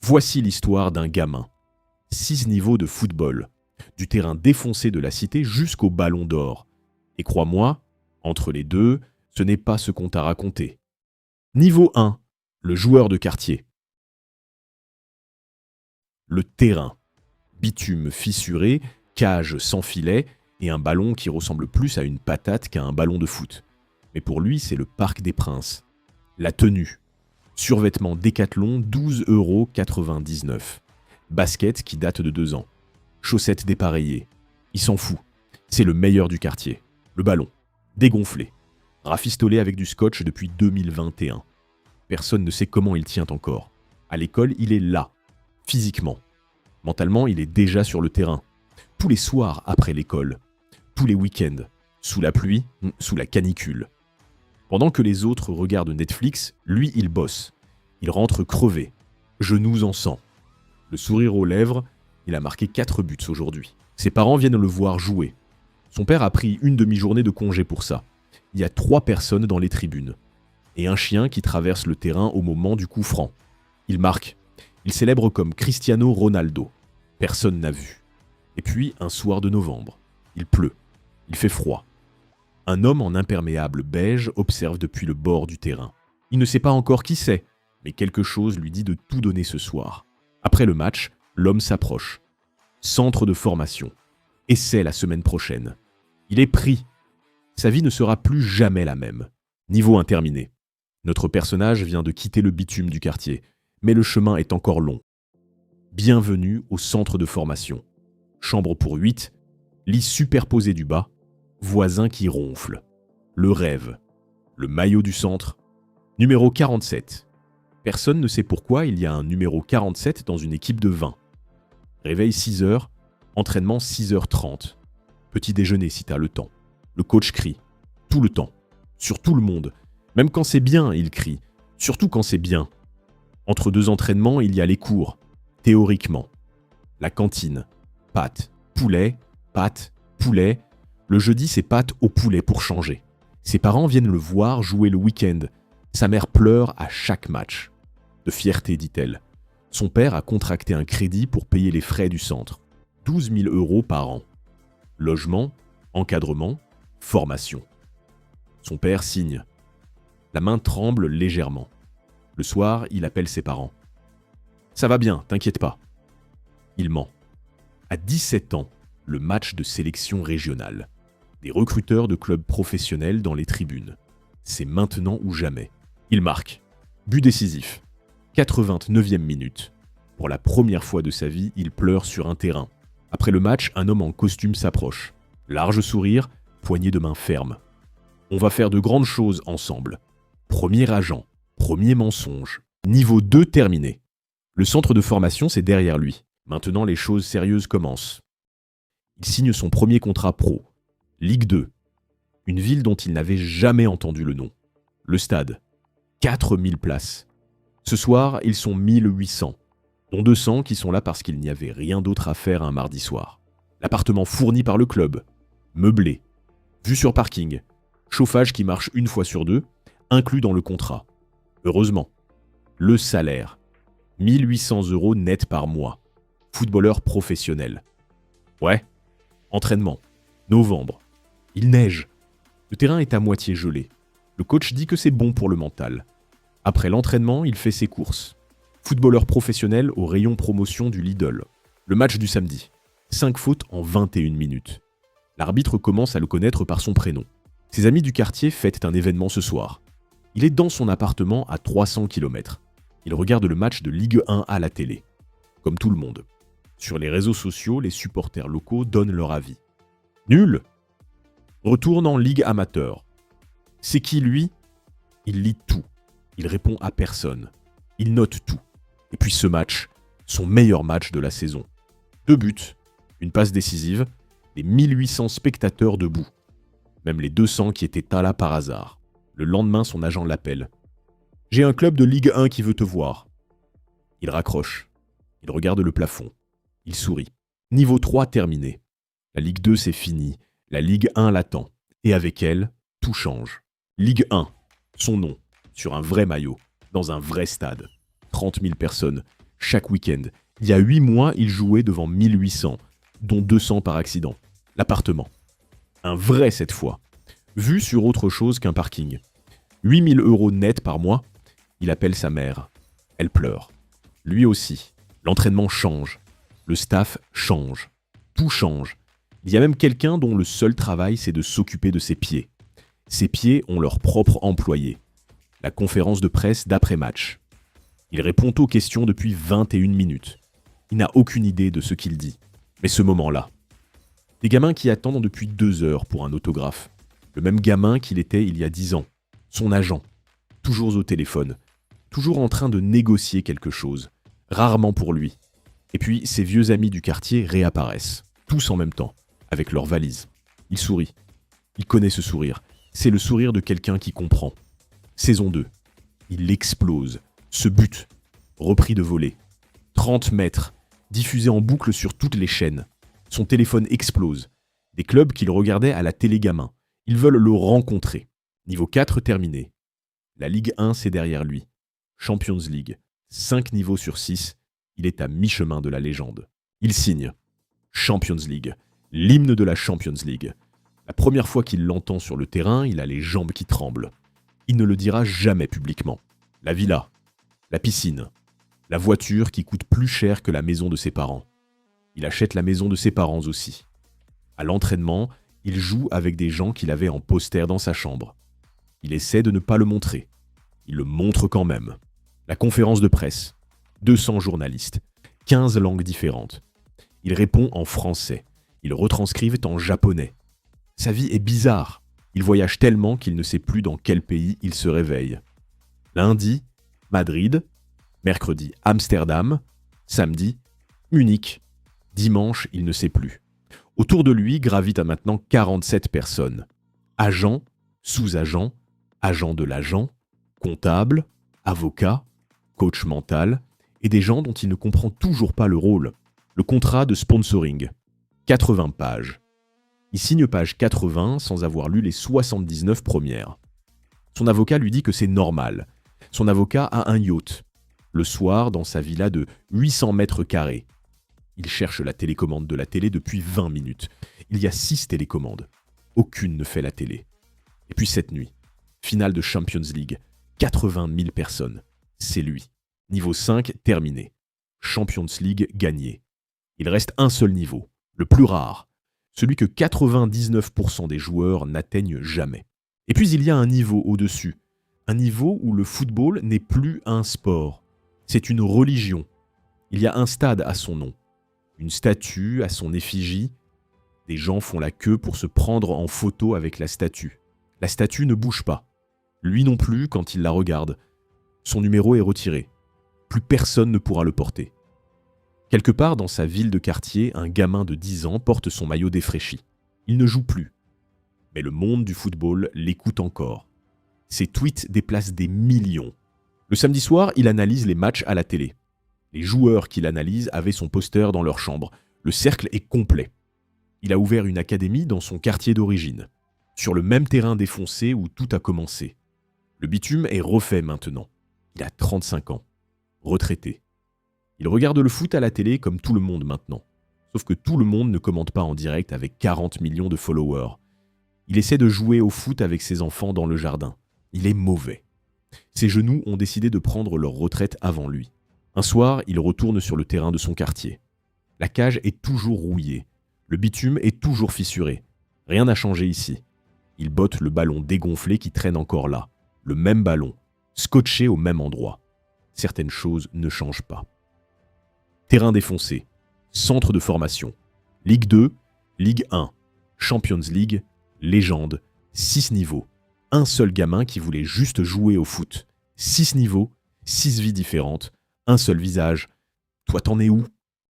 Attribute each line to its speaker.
Speaker 1: Voici l'histoire d'un gamin. 6 niveaux de football, du terrain défoncé de la cité jusqu'au ballon d'or. Et crois-moi, entre les deux, ce n'est pas ce qu'on t'a raconté. Niveau 1, le joueur de quartier. Le terrain. Bitume fissuré, cage sans filet et un ballon qui ressemble plus à une patate qu'à un ballon de foot. Mais pour lui, c'est le Parc des Princes. La tenue. Survêtement Décathlon, 12,99 €. Basket qui date de 2 ans. Chaussettes dépareillées. Il s'en fout. C'est le meilleur du quartier. Le ballon. Dégonflé. Rafistolé avec du scotch depuis 2021. Personne ne sait comment il tient encore. À l'école, il est là. Physiquement. Mentalement, il est déjà sur le terrain. Tous les soirs après l'école. Tous les week-ends. Sous la pluie, sous la canicule. Pendant que les autres regardent Netflix, lui, il bosse. Il rentre crevé. Genoux en sang. Le sourire aux lèvres, il a marqué 4 buts aujourd'hui. Ses parents viennent le voir jouer. Son père a pris une demi-journée de congé pour ça. Il y a 3 personnes dans les tribunes. Et un chien qui traverse le terrain au moment du coup franc. Il marque. Il célèbre comme Cristiano Ronaldo. Personne n'a vu. Et puis, un soir de novembre. Il pleut. Il fait froid. Un homme en imperméable beige observe depuis le bord du terrain. Il ne sait pas encore qui c'est, mais quelque chose lui dit de tout donner ce soir. Après le match, l'homme s'approche. Centre de formation. Essai la semaine prochaine. Il est pris. Sa vie ne sera plus jamais la même. Niveau interminé. Notre personnage vient de quitter le bitume du quartier, mais le chemin est encore long. Bienvenue au centre de formation. Chambre pour 8, lit superposé du bas, voisin qui ronfle. Le rêve. Le maillot du centre. Numéro 47. Personne ne sait pourquoi il y a un numéro 47 dans une équipe de 20. Réveil 6h, entraînement 6h30. Petit déjeuner si t'as le temps. Le coach crie. Tout le temps. Sur tout le monde. Même quand c'est bien, il crie. Surtout quand c'est bien. Entre 2 entraînements, il y a les cours. Théoriquement. La cantine. Pâtes, poulet, pâtes, poulet. Le jeudi, c'est pâtes au poulet pour changer. Ses parents viennent le voir jouer le week-end. Sa mère pleure à chaque match. De fierté, dit-elle. Son père a contracté un crédit pour payer les frais du centre. 12 000 € par an. Logement, encadrement, formation. Son père signe. La main tremble légèrement. Le soir, il appelle ses parents. « Ça va bien, t'inquiète pas. » Il ment. À 17 ans, le match de sélection régionale. Des recruteurs de clubs professionnels dans les tribunes. C'est maintenant ou jamais. Il marque. But décisif. 89e minute. Pour la première fois de sa vie, il pleure sur un terrain. Après le match, un homme en costume s'approche. Large sourire, poignée de main ferme. On va faire de grandes choses ensemble. Premier agent, premier mensonge. Niveau 2 terminé. Le centre de formation, c'est derrière lui. Maintenant, les choses sérieuses commencent. Il signe son premier contrat pro. Ligue 2. Une ville dont il n'avait jamais entendu le nom. Le stade. 4000 places. Ce soir, ils sont 1800, dont 200 qui sont là parce qu'il n'y avait rien d'autre à faire un mardi soir. L'appartement fourni par le club. Meublé. Vue sur parking. Chauffage qui marche 1 fois sur 2, inclus dans le contrat. Heureusement. Le salaire. 1800 € net par mois. Footballeur professionnel. Ouais. Entraînement. Novembre. Il neige. Le terrain est à moitié gelé. Le coach dit que c'est bon pour le mental. Après l'entraînement, il fait ses courses. Footballeur professionnel au rayon promotion du Lidl. Le match du samedi. 5 fautes en 21 minutes. L'arbitre commence à le connaître par son prénom. Ses amis du quartier fêtent un événement ce soir. Il est dans son appartement à 300 km. Il regarde le match de Ligue 1 à la télé. Comme tout le monde. Sur les réseaux sociaux, les supporters locaux donnent leur avis. Nul. Retourne en Ligue amateur. C'est qui lui ? Il lit tout. Il répond à personne. Il note tout. Et puis ce match, son meilleur match de la saison. 2 buts, une passe décisive, les 1800 spectateurs debout. Même les 200 qui étaient là par hasard. Le lendemain, son agent l'appelle. « J'ai un club de Ligue 1 qui veut te voir. » Il raccroche. Il regarde le plafond. Il sourit. Niveau 3 terminé. La Ligue 2 c'est fini. La Ligue 1 l'attend. Et avec elle, tout change. Ligue 1, son nom, sur un vrai maillot, dans un vrai stade. 30 000 personnes, chaque week-end. Il y a 8 mois, il jouait devant 1800, dont 200 par accident. L'appartement. Un vrai cette fois. Vu sur autre chose qu'un parking. 8000 € net par mois. Il appelle sa mère. Elle pleure. Lui aussi. L'entraînement change. Le staff change. Tout change. Il y a même quelqu'un dont le seul travail, c'est de s'occuper de ses pieds. Ses pieds ont leur propre employé. La conférence de presse d'après-match. Il répond aux questions depuis 21 minutes. Il n'a aucune idée de ce qu'il dit. Mais ce moment-là. Des gamins qui attendent depuis 2 heures pour un autographe. Le même gamin qu'il était il y a 10 ans. Son agent. Toujours au téléphone. Toujours en train de négocier quelque chose. Rarement pour lui. Et puis, ses vieux amis du quartier réapparaissent. Tous en même temps. Avec leurs valises. Il sourit. Il connaît ce sourire. C'est le sourire de quelqu'un qui comprend. Saison 2. Il explose. Se bute. Repris de volée. 30 mètres. Diffusé en boucle sur toutes les chaînes. Son téléphone explose. Des clubs qu'il regardait à la télé gamin. Ils veulent le rencontrer. Niveau 4 terminé. La Ligue 1, c'est derrière lui. Champions League. 5 niveaux sur 6. Il est à mi-chemin de la légende. Il signe. Champions League. L'hymne de la Champions League. La première fois qu'il l'entend sur le terrain, il a les jambes qui tremblent. Il ne le dira jamais publiquement. La villa. La piscine. La voiture qui coûte plus cher que la maison de ses parents. Il achète la maison de ses parents aussi. À l'entraînement, il joue avec des gens qu'il avait en poster dans sa chambre. Il essaie de ne pas le montrer. Il le montre quand même. La conférence de presse. 200 journalistes. 15 langues différentes. Il répond en français. Ils retranscrivent en japonais. Sa vie est bizarre. Il voyage tellement qu'il ne sait plus dans quel pays il se réveille. Lundi, Madrid. Mercredi, Amsterdam. Samedi, Munich. Dimanche, il ne sait plus. Autour de lui gravitent maintenant 47 personnes. Agents, sous-agents, agents de l'agent, comptables, avocats, coach mental et des gens dont il ne comprend toujours pas le rôle. Le contrat de sponsoring. 80 pages. Il signe page 80 sans avoir lu les 79 premières. Son avocat lui dit que c'est normal. Son avocat a un yacht. Le soir, dans sa villa de 800 mètres carrés. Il cherche la télécommande de la télé depuis 20 minutes. Il y a 6 télécommandes. Aucune ne fait la télé. Et puis cette nuit, finale de Champions League. 80 000 personnes. C'est lui. Niveau 5 terminé. Champions League gagné. Il reste un seul niveau, le plus rare. Celui que 99% des joueurs n'atteignent jamais. Et puis il y a un niveau au-dessus. Un niveau où le football n'est plus un sport. C'est une religion. Il y a un stade à son nom. Une statue à son effigie. Des gens font la queue pour se prendre en photo avec la statue. La statue ne bouge pas. Lui non plus quand il la regarde. Son numéro est retiré. Plus personne ne pourra le porter. Quelque part dans sa ville de quartier, un gamin de 10 ans porte son maillot défraîchi. Il ne joue plus. Mais le monde du football l'écoute encore. Ses tweets déplacent des millions. Le samedi soir, il analyse les matchs à la télé. Les joueurs qu'il analyse avaient son poster dans leur chambre. Le cercle est complet. Il a ouvert une académie dans son quartier d'origine, sur le même terrain défoncé où tout a commencé. Le bitume est refait maintenant. Il a 35 ans, retraité. Il regarde le foot à la télé comme tout le monde maintenant. Sauf que tout le monde ne commente pas en direct avec 40 millions de followers. Il essaie de jouer au foot avec ses enfants dans le jardin. Il est mauvais. Ses genoux ont décidé de prendre leur retraite avant lui. Un soir, il retourne sur le terrain de son quartier. La cage est toujours rouillée. Le bitume est toujours fissuré. Rien n'a changé ici. Il botte le ballon dégonflé qui traîne encore là. Le même ballon, scotché au même endroit. Certaines choses ne changent pas. Terrain défoncé. Centre de formation. Ligue 2, Ligue 1, Champions League, légende, 6 niveaux. Un seul gamin qui voulait juste jouer au foot. 6 niveaux, 6 vies différentes, un seul visage. Toi t'en es où ?